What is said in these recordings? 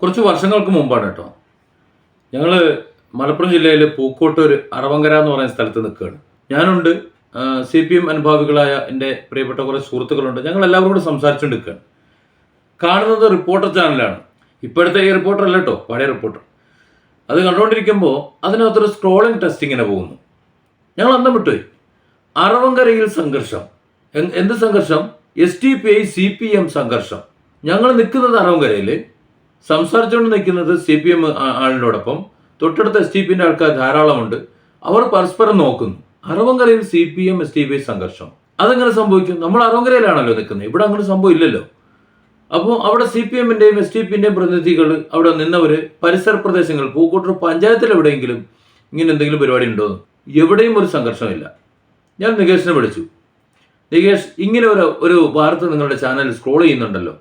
കുറച്ച് വർഷങ്ങൾക്ക് മുമ്പാണ് കേട്ടോ. ഞങ്ങൾ മലപ്പുറം ജില്ലയിൽ പൂക്കോട്ടൂർ അറവങ്കര എന്ന് പറയുന്ന സ്ഥലത്ത് നിൽക്കുകയാണ്. ഞാനുണ്ട്, CPM അനുഭാവികളായ എൻ്റെ പ്രിയപ്പെട്ട കുറേ സുഹൃത്തുക്കളുണ്ട്. ഞങ്ങൾ എല്ലാവരും കൂടെ സംസാരിച്ചുകൊണ്ട് നിൽക്കുകയാണ്. കാണുന്നത് റിപ്പോർട്ടർ ചാനലാണ്. ഇപ്പോഴത്തെ ഈ റിപ്പോർട്ടർ അല്ല കേട്ടോ, പഴയ റിപ്പോർട്ടർ. അത് കണ്ടുകൊണ്ടിരിക്കുമ്പോൾ അതിനകത്തൊരു സ്ക്രോളിംഗ് ടെസ്റ്റ് ഇങ്ങനെ പോകുന്നു. ഞങ്ങൾ അന്തം വിട്ടുപോയി. അറവങ്കരയിൽ സംഘർഷം. എന്ത് സംഘർഷം? SDPI CPM സംഘർഷം. ഞങ്ങൾ നിൽക്കുന്നത് അറവങ്കരയിൽ, സംസാരിച്ചുകൊണ്ട് നിൽക്കുന്നത് CPM ആളിനോടൊപ്പം. തൊട്ടടുത്ത SDPന്റെ ആൾക്കാർ ധാരാളമുണ്ട്. അവർ പരസ്പരം നോക്കുന്നു. അറവങ്കരയിൽ CPM SDPI സംഘർഷം. അതെങ്ങനെ സംഭവിക്കും? നമ്മൾ അറവങ്കരയിലാണല്ലോ നിൽക്കുന്നത്, ഇവിടെ അങ്ങനെ സംഭവം ഇല്ലല്ലോ. അപ്പോൾ അവിടെ CPMന്റെയും SDPന്റെയും പ്രതിനിധികൾ അവിടെ നിന്നവർ പരിസര പ്രദേശങ്ങൾ, പൂക്കോട്ടൂർ പഞ്ചായത്തിൽ എവിടെയെങ്കിലും ഇങ്ങനെ എന്തെങ്കിലും പരിപാടി ഉണ്ടോയെന്ന്. എവിടെയും ഒരു സംഘർഷമില്ല. ഞാൻ നികേഷിനെ വിളിച്ചു. നികേഷ്, ഇങ്ങനെ ഒരു വാർത്ത നിങ്ങളുടെ ചാനലിൽ സ്ക്രോൾ ചെയ്യുന്നുണ്ടല്ലോ,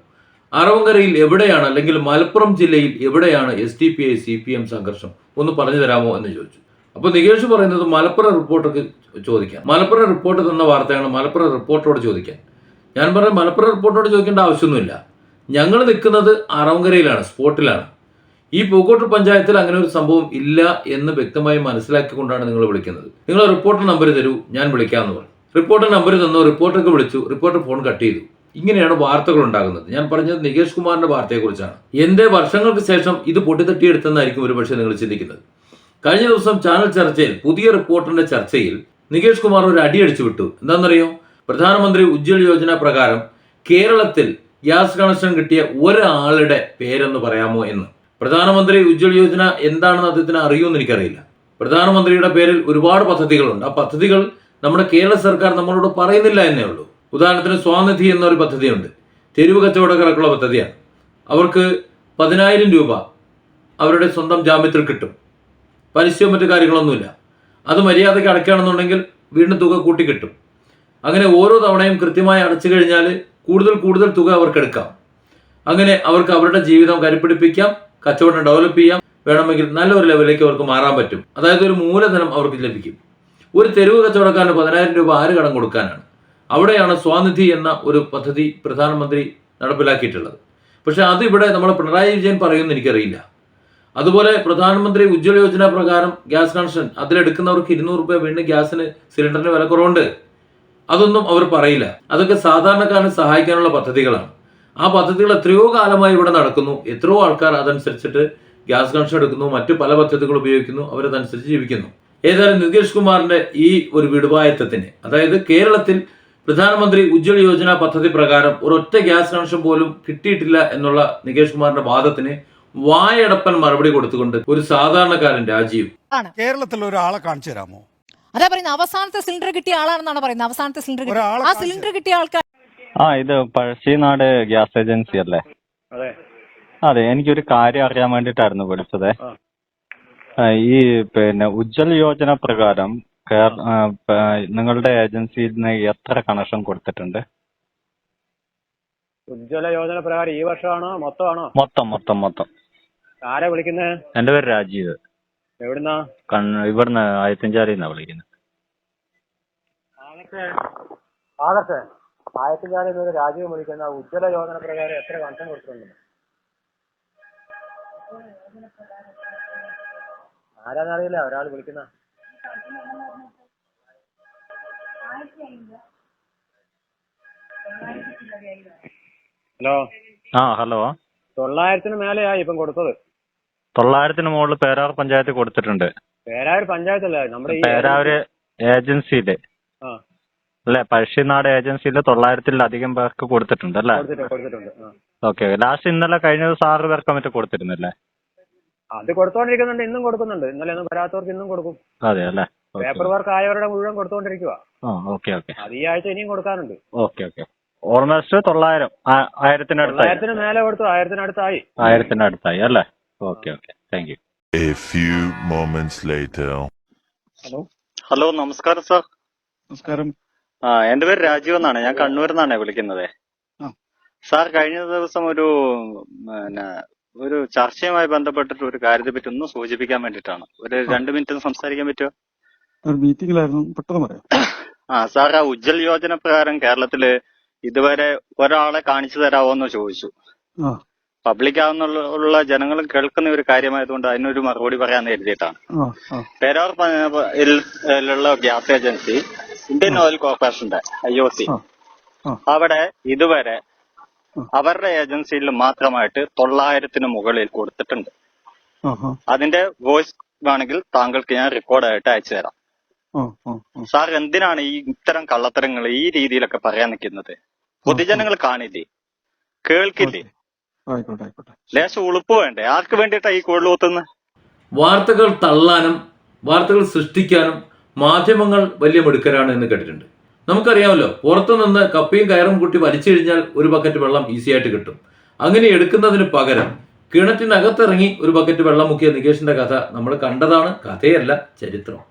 അറവങ്കരയിൽ എവിടെയാണ്, അല്ലെങ്കിൽ മലപ്പുറം ജില്ലയിൽ എവിടെയാണ് SDPI CPM സംഘർഷം, ഒന്ന് പറഞ്ഞു തരാമോ എന്ന് ചോദിച്ചു. അപ്പോൾ നികേഷ് പറയുന്നത് മലപ്പുറം റിപ്പോർട്ടർക്ക് ചോദിക്കാം. മലപ്പുറം റിപ്പോർട്ട് തന്ന വാർത്തയാണ് മലപ്പുറം റിപ്പോർട്ടറോട് ചോദിക്കാൻ. ഞാൻ പറഞ്ഞു, മലപ്പുറം റിപ്പോർട്ടറോട് ചോദിക്കേണ്ട ആവശ്യമൊന്നുമില്ല. ഞങ്ങൾ നിൽക്കുന്നത് അറവങ്കരയിലാണ്, സ്പോട്ടിലാണ്. ഈ പൂക്കോട്ടൂർ പഞ്ചായത്തിൽ അങ്ങനെ ഒരു സംഭവം ഇല്ല എന്ന് വ്യക്തമായി മനസ്സിലാക്കിക്കൊണ്ടാണ് നിങ്ങൾ വിളിക്കുന്നത്. നിങ്ങൾ റിപ്പോർട്ടർ നമ്പർ തരൂ, ഞാൻ വിളിക്കാമെന്ന് പറഞ്ഞു. റിപ്പോർട്ടർ നമ്പർ തന്നു. റിപ്പോർട്ടർക്ക് വിളിച്ചു. റിപ്പോർട്ടർ ഫോൺ കട്ട് ചെയ്തു. ഇങ്ങനെയാണ് വാർത്തകൾ ഉണ്ടാകുന്നത്. ഞാൻ പറഞ്ഞത് നികേഷ് കുമാറിന്റെ വാർത്തയെക്കുറിച്ചാണ്. എന്റെ വർഷങ്ങൾക്ക് ശേഷം ഇത് പൊട്ടിത്തട്ടിയെടുത്തെന്നായിരിക്കും ഒരുപക്ഷെ നിങ്ങൾ ചിന്തിക്കുന്നത്. കഴിഞ്ഞ ദിവസം ചാനൽ ചർച്ചയിൽ, പുതിയ റിപ്പോർട്ടറിന്റെ ചർച്ചയിൽ നികേഷ് കുമാർ ഒരു അടിയടിച്ചു വിട്ടു. എന്താണെന്നറിയോ? പ്രധാനമന്ത്രി ഉജ്ജ്വൽ യോജന പ്രകാരം കേരളത്തിൽ ഗ്യാസ് കണക്ഷൻ കിട്ടിയ ഒരാളുടെ പേരെന്ന് പറയാമോ എന്ന്. പ്രധാനമന്ത്രി ഉജ്ജ്വൽ യോജന എന്താണെന്ന് അദ്ദേഹത്തിന് അറിയുമെന്ന് എനിക്കറിയില്ല. പ്രധാനമന്ത്രിയുടെ പേരിൽ ഒരുപാട് പദ്ധതികളുണ്ട്. ആ പദ്ധതികൾ നമ്മുടെ കേരള സർക്കാർ നമ്മളോട് പറയുന്നില്ല എന്നേ ഉള്ളൂ. ഉദാഹരണത്തിന് സ്വാനിധി എന്നൊരു പദ്ധതിയുണ്ട്. തെരുവ് കച്ചവടക്കാർക്കുള്ള പദ്ധതിയാണ്. അവർക്ക് 10,000 രൂപ അവരുടെ സ്വന്തം ജാമ്യത്തിൽ കിട്ടും. പലിശയോ മറ്റു കാര്യങ്ങളൊന്നുമില്ല. അത് മര്യാദയ്ക്ക് അടയ്ക്കുകയാണെന്നുണ്ടെങ്കിൽ വീണ്ടും തുക കൂട്ടി കിട്ടും. അങ്ങനെ ഓരോ തവണയും കൃത്യമായി അടച്ചു കഴിഞ്ഞാൽ കൂടുതൽ തുക അവർക്ക് എടുക്കാം. അങ്ങനെ അവർക്ക് അവരുടെ ജീവിതം കരുപ്പിടിപ്പിക്കാം, കച്ചവടം ഡെവലപ്പ് ചെയ്യാം, വേണമെങ്കിൽ നല്ലൊരു ലെവലിലേക്ക് അവർക്ക് മാറാൻ പറ്റും. അതായത് ഒരു മൂലധനം അവർക്ക് ലഭിക്കും. ഒരു തെരുവ് കച്ചവടക്കാരന് 10,000 രൂപ ആര് കടം കൊടുക്കാനാണ്? അവിടെയാണ് സ്വാനിധി എന്ന ഒരു പദ്ധതി പ്രധാനമന്ത്രി നടപ്പിലാക്കിയിട്ടുള്ളത്. പക്ഷെ അത് ഇവിടെ നമ്മൾ പിണറായി വിജയൻ പറയുമെന്ന് എനിക്കറിയില്ല. അതുപോലെ പ്രധാനമന്ത്രി ഉജ്ജ്വല യോജന പ്രകാരം ഗ്യാസ് കണക്ഷൻ അതിലെടുക്കുന്നവർക്ക് 200 രൂപ വീണ്ടും ഗ്യാസിന്, സിലിണ്ടറിന് വില കുറവുണ്ട്. അതൊന്നും അവർ പറയില്ല. അതൊക്കെ സാധാരണക്കാരനെ സഹായിക്കാനുള്ള പദ്ധതികളാണ്. ആ പദ്ധതികൾ എത്രയോ കാലമായി ഇവിടെ നടക്കുന്നു. എത്രയോ ആൾക്കാർ അതനുസരിച്ചിട്ട് ഗ്യാസ് കണക്ഷൻ എടുക്കുന്നു, മറ്റു പല പദ്ധതികൾ ഉപയോഗിക്കുന്നു, അവരതനുസരിച്ച് ജീവിക്കുന്നു. ഏതായാലും നികേഷ് കുമാറിന്റെ ഈ ഒരു വിടുവായത്തത്തിന്, അതായത് കേരളത്തിൽ പ്രധാനമന്ത്രി ഉജ്ജ്വൽ യോജന പദ്ധതി പ്രകാരം ഒരൊറ്റ ഗ്യാസ് കണക്ഷൻ പോലും കിട്ടിയിട്ടില്ല എന്നുള്ള നികേഷ് കുമാറിന്റെ വാദത്തിന് വായടപ്പൻ മറുപടി കൊടുത്തുകൊണ്ട് ഒരു സാധാരണക്കാരൻ രാജീവ് കേരളത്തിൽ ഒരാളെ കാണിച്ചു തരാമോ? അതാ പറയുന്നത്, അവസാനത്തെ സിലിണ്ടർ കിട്ടിയ ആളാണെന്നാണ് പറയുന്നത്. അവസാനത്തെ സിലിണ്ടർ, ആ സിലിണ്ടർ കിട്ടിയ ആൾക്കാർ. ഇത് പഴശ്ശിനാട് ഗ്യാസ് ഏജൻസി അല്ലേ? അതെ, എനിക്കൊരു കാര്യം അറിയാൻ വേണ്ടിയിട്ടായിരുന്നു വിളിച്ചത്. ഈ ഉജ്ജ്വൽ യോജന പ്രകാരം നിങ്ങളുടെ ഏജൻസിയിൽ നിന്ന് എത്ര കണക്ഷൻ കൊടുത്തിട്ടുണ്ട്? ഉജ്ജ്വല യോജന പ്രകാരം ഈ വർഷമാണോ മൊത്തമാണോ? മൊത്തം. ആരാ വിളിക്കുന്നത്? എന്റെ പേര് രാജീവ്. എവിടുന്നാ? ഇവിടുന്ന് ആയത്തിൻചാലിന്നാ വിളിക്കുന്നത്. ആയത്തിൻചാലിന്ന് രാജീവ് വിളിക്കുന്ന ഉജ്ജ്വല യോജന പ്രകാരം എത്ര കണക്ഷൻ കൊടുത്തിട്ടുണ്ട്? ആരാന്നറിയില്ല, ഒരാൾ വിളിക്കുന്ന. ഹലോ. 900-ന് മേലെയായി ഇപ്പം കൊടുത്തത്. 900-ന് മുകളിൽ പേരാവൂർ പഞ്ചായത്ത് കൊടുത്തിട്ടുണ്ട്. പേരാവൂർ പഞ്ചായത്തല്ലേ, നമ്മുടെ ഈ പേരാവൂർ ഏജൻസിയില് അല്ലെ? പഴശ്ശിനാട് ഏജൻസിയിൽ 900-ലധികം പേർക്ക് കൊടുത്തിട്ടുണ്ട് അല്ലേ? കൊടുത്തിട്ടുണ്ട്. ഓക്കെ. ലാസ്റ്റ് ഇന്നലെ കഴിഞ്ഞ ദിവസം 6 പേർക്ക് മറ്റേ കൊടുത്തിരുന്നില്ലേ? അത് കൊടുത്തോണ്ടിരിക്കുന്നുണ്ട്, ഇന്നും കൊടുക്കുന്നുണ്ട്. ഇന്നലെ ഒന്നും വരാത്തവർക്ക് ഇന്നും കൊടുക്കും. അതെ അല്ലേ? പേപ്പർ വർക്ക് ആയവരുടെ മുഴുവൻ കൊടുത്തോണ്ടിരിക്കുക. ഓക്കെ. അത് ഈ ആഴ്ച ഇനിയും കൊടുക്കാനുണ്ട്. ഓക്കെ. ഓൾമോസ്റ്റ് 900, 1000-ന് മേലെ കൊടുത്തു. 1000-നടുത്തായി. 1000-നടുത്തായി അല്ലേ? Okay. Thank you. A few moments later. Hello, നമസ്കാരം സാർ. നമസ്കാരം. എന്റെ പേര് രാജീവ് എന്നാണ്. ഞാൻ കണ്ണൂരിൽ നിന്നാണ് വിളിക്കുന്നത്. സാർ, കഴിഞ്ഞ ദിവസം ഒരു ചർച്ചയുമായി ബന്ധപ്പെട്ടിട്ട് ഒരു കാര്യത്തെ പറ്റി ഒന്ന് സൂചിപ്പിക്കാൻ വേണ്ടിയിട്ടാണ്. ഒരു 2 മിനിറ്റ് സംസാരിക്കാൻ പറ്റുമോ? മീറ്റിംഗിലായിരുന്നു, പെട്ടെന്ന് പറയാം. സാർ, ആ ഉജ്ജ്വൽ യോജന പ്രകാരം കേരളത്തില് ഇതുവരെ ഒരാളെ കാണിച്ചു തരാമോന്ന് ചോദിച്ചു. പബ്ലിക് ആവുന്നുള്ള ജനങ്ങളും കേൾക്കുന്ന ഒരു കാര്യമായതുകൊണ്ട് അതിനൊരു മറുപടി പറയാന്ന് കരുതിയിട്ടാണ്. പേരാർ ലുള്ള ഗ്യാസ് ഏജൻസി ഇന്ത്യൻ ഓയിൽ കോർപ്പറേഷന്റെ IOC അവിടെ ഇതുവരെ അവരുടെ ഏജൻസിയിൽ മാത്രമായിട്ട് 900-ന് മുകളിൽ കൊടുത്തിട്ടുണ്ട്. അതിന്റെ വോയിസ് വേണമെങ്കിൽ താങ്കൾക്ക് ഞാൻ റെക്കോർഡായിട്ട് അയച്ചു തരാം. സാർ എന്തിനാണ് ഈ ഇത്തരം കള്ളത്തരങ്ങൾ ഈ രീതിയിലൊക്കെ പറയാൻ നിൽക്കുന്നത്? പൊതുജനങ്ങൾ കാണില്ലേ, കേൾക്കില്ലേ? ലേശം ഉളുപ്പ് വേണ്ടേ? ആർക്ക് വേണ്ടിയിട്ടാ ഈ കൂടുതൽ ഒത്തുന്നത്? വാർത്തകൾ തള്ളാനും വാർത്തകൾ സൃഷ്ടിക്കാനും മാധ്യമങ്ങൾ വലിയ മിടുക്കരാണ് എന്ന് കേട്ടിട്ടുണ്ട്. നമുക്കറിയാമല്ലോ, പുറത്തുനിന്ന് കപ്പിയും കയറും കൂട്ടി വലിച്ചു കഴിഞ്ഞാൽ ഒരു ബക്കറ്റ് വെള്ളം ഈസി ആയിട്ട് കിട്ടും. അങ്ങനെ എടുക്കുന്നതിന് പകരം കിണറ്റിനകത്തിറങ്ങി ഒരു ബക്കറ്റ് വെള്ളം മുക്കിയ നികേഷിന്റെ കഥ നമ്മൾ കണ്ടതാണ്, കഥയല്ല ചരിത്രം.